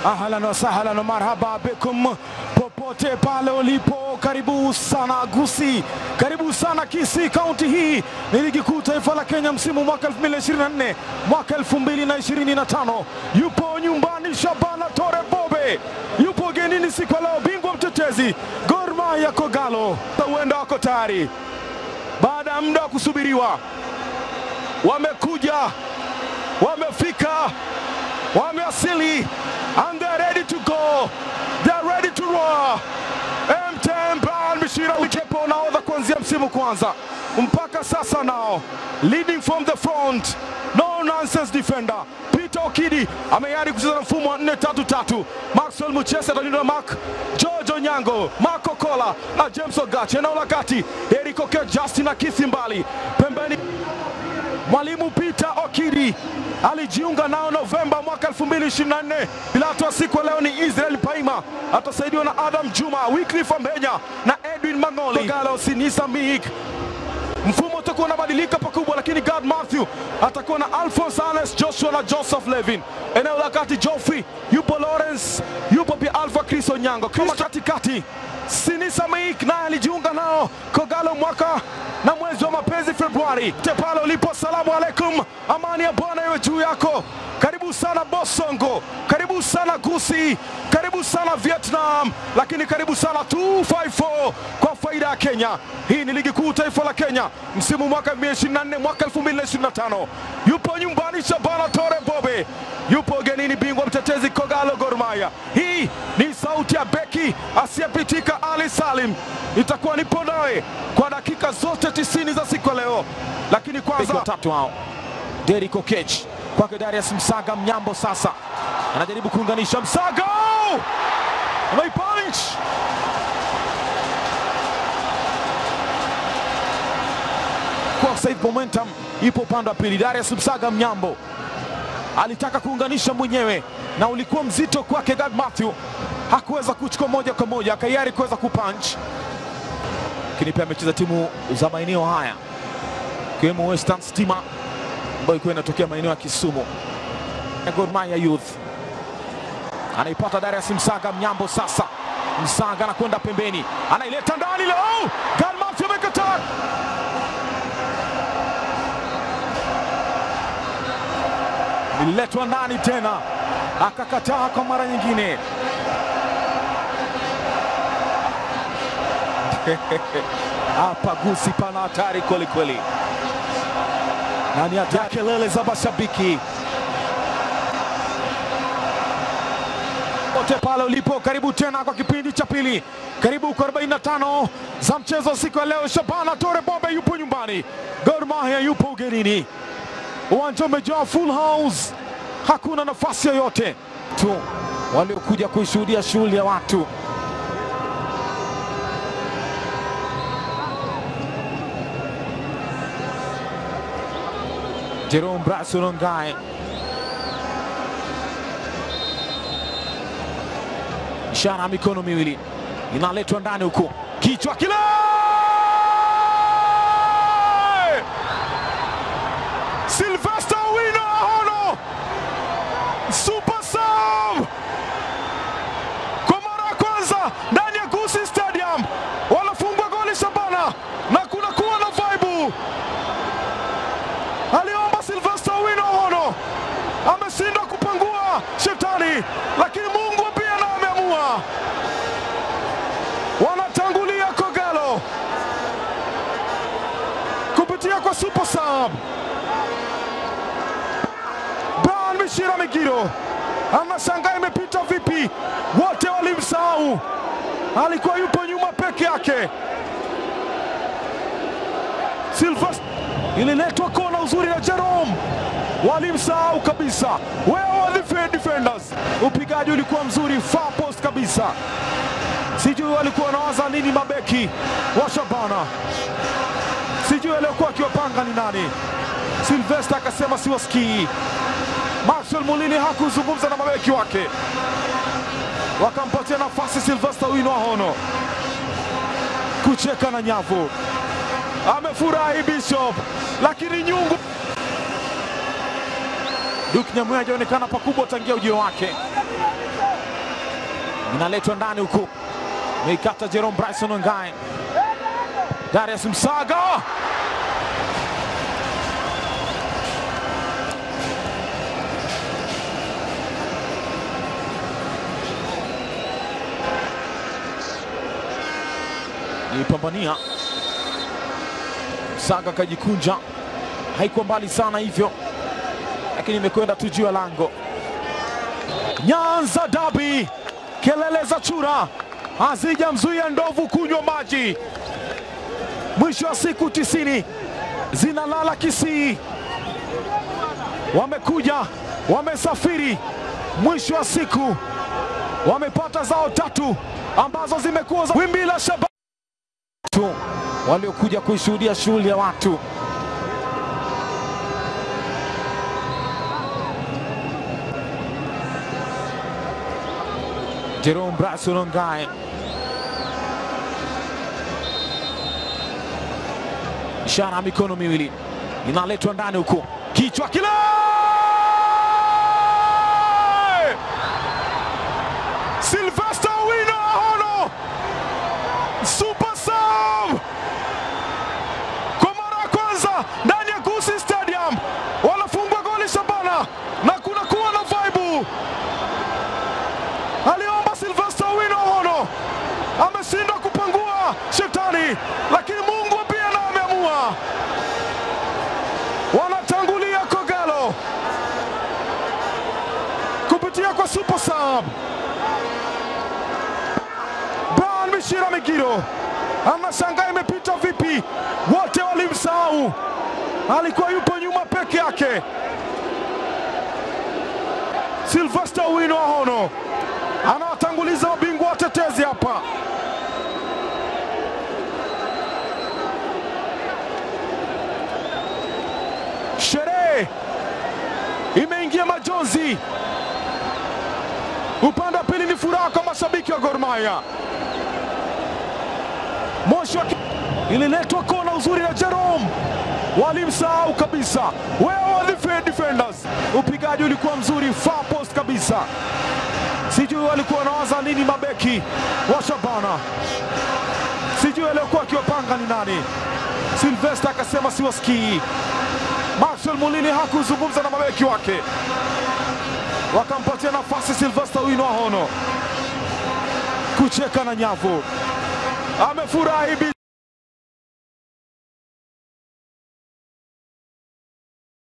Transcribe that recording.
Ahlan wa sahlan, marhaba bikum popote pale ulipo. Karibu sana Gusii, karibu sana Kisii. Kaunti hii ni ligi kuu taifa la Kenya msimu mwaka 2024 mwaka 2025. Yupo nyumbani Shabana Tore Bobe, yupo genini siku leo bingwa mtetezi Gor Mahia Kogalo. Huenda wako tayari baada ya muda wa kusubiriwa, wamekuja, wamefika, wameasili, and they're ready to go, they're ready to roar. M10 Brian Mishira ukepo nahodha kuanzia msimu kwanza mpaka sasa, nao leading from the front, no nonsense defender Peter Okidi ameyari kucheza na mfumo wa 4-3-3. Maxwell Muchese atalinda Mark George Onyango, Marco Kola na James Ogache. Eneo la kati Eric Oke, Justin na Kithi Mbali. Pembeni Mwalimu Peter Okidi alijiunga nao Novemba mwaka 2024. Pilato siku leo ni Israel Paima, atasaidiwa na Adam Juma, Wycliffe Ambenya na Edwin Mangoli. Kogalo Sinisa Miik. Mfumo utakuwa unabadilika pakubwa, lakini God Matthew atakuwa na Alphonse Anes, Joshua na Joseph Levin. Eneo la kati Joffrey, yupo Lawrence, yupo pia Alpha Chris Onyango. Kama katikati Sinisa Miik naye alijiunga nao Kogalo mwaka na mwezi wa mapenzi Februari. Tepalo ulipo, salamu alaikum, amani ya Bwana iwe juu yako. Karibu sana Bosongo, karibu sana Gusii, karibu sana Vietnam, lakini karibu sana 254 kwa faida ya Kenya. Hii ni ligi kuu taifa la Kenya msimu mwaka 2024 mwaka 2025. Yupo nyumbani Shabana Tore Bobe, yupo genini bingwa mtetezi Kogalo Gor Mahia. Hii ni sauti ya beki asiyepitika Ali Salim. Itakuwa nipo nawe kwa dakika zote 90 za siku leo, lakini kwanza watatu hao Derrick Okech kwake Darius Msaga Mnyambo. Sasa anajaribu kuunganisha Msaga, my punch, kwa save momentum ipo upande wa pili. Darius Msaga Mnyambo alitaka kuunganisha mwenyewe na ulikuwa mzito kwake. God Matthew hakuweza kuchukua moja kwa moja, akayari kuweza kupunch. Lakini pia amecheza timu za maeneo haya kiwemo Western Stima ambayo ilikuwa inatokea maeneo ya Kisumu. Gor Mahia Youth anaipata Darius Msaga Mnyambo. Sasa Msaga anakwenda pembeni, anaileta ndani leo. God Matthew amekataa, ililetwa ndani tena, akakataa kwa mara nyingine. Hapa Gusii pana hatari kweli kweli. Nani hata kelele za mashabiki pote pale ulipo. Karibu tena kwa kipindi cha pili, karibu kwa 45 za mchezo siku ya leo. Shabana Tore Bobe yupo nyumbani, Gor Mahia yupo ugenini. Uwanja umejaa full house, hakuna nafasi yoyote tu waliokuja kuishuhudia shughuli ya watu. Jerome Brasulongai ishara mikono miwili inaletwa ndani huko, kichwa kile, Sylvester Owino Ahono super sub kwa mara ya kwanza ndani ya Gusii Stadium. Wanafungwa goli Shabana na kuna kuwa na vibe. Aliomba Sylvester Owino Ahono, ameshindwa kupangua shetani, lakini Mungu pia na ameamua. Wanatangulia Kogalo kupitia kwa super sub Brian Mishira Migiro. Anashangaa imepita vipi, wote walimsahau, alikuwa yupo nyuma peke yake. Sylvester ililetwa kona uzuri na Jerome, walimsahau kabisa. Where are the defenders? Upigaji ulikuwa mzuri, far post kabisa. Sijui walikuwa wanawaza nini mabeki wa Shabana, sijui walikuwa akiwapanga ni nani. Sylvester akasema siwasikii. Maxwell Mulini hakuzungumza na mabeki wake, wakampatia nafasi Sylvester Owino Ahono kucheka na nyavu. Amefurahi Bishop, lakini nyungu. Duke Nyamwea hajaonekana pakubwa tangia ujio wake. inaletwa ndani huku, meikata Jerome Bryson Wangai. Darius Msaga ipambania. Msaga kajikunja, haikuwa mbali sana hivyo, lakini imekwenda tu juu ya lango. Nyanza Derby, kelele za chura hazijamzuia ndovu kunywa maji. Mwisho wa siku 90 zinalala Kisii. Wamekuja, wamesafiri, mwisho wa siku wamepata zao 3 ambazo zimekuwa za wimbi la shabab waliokuja kuishuhudia shughuli ya watu. Jerome Bryson Wangai, ishara mikono miwili, inaletwa ndani huko, kichwa kile, Sylvester Owino Ahono, super sub kwa mara ya kwanza ndani ya Gusii Stadium. Wanafungwa goli Shabana na kuna kuwa na vibe. Aliomba Sylvester Owino Ahono, ameshindwa kupangua shetani, lakini Mungu pia na ameamua. Wanatangulia Kogalo kupitia kwa super sub. Brian Mishira Migiro anashangaa imepita vipi, wote walimsahau, alikuwa yupo nyuma peke yake. Sylvester Owino Ahono anawatanguliza mabingwa watetezi hapa. Sherehe imeingia majonzi. Upande wa pili ni furaha kwa mashabiki wa Gor Mahia. Moshi ililetwa kona uzuri na Jerome, walimsahau kabisa. Where are the defenders? Upigaji ulikuwa mzuri, far post kabisa. Sijui walikuwa wanawaza nini mabeki wa Shabana, sijui alikuwa akiwapanga ni nani. Sylvester akasema siwasikii. Maxwell Mulini hakuzungumza na mabeki wake, wakampatia nafasi Sylvester Owino Ahono kucheka na nyavu. Amefurahi.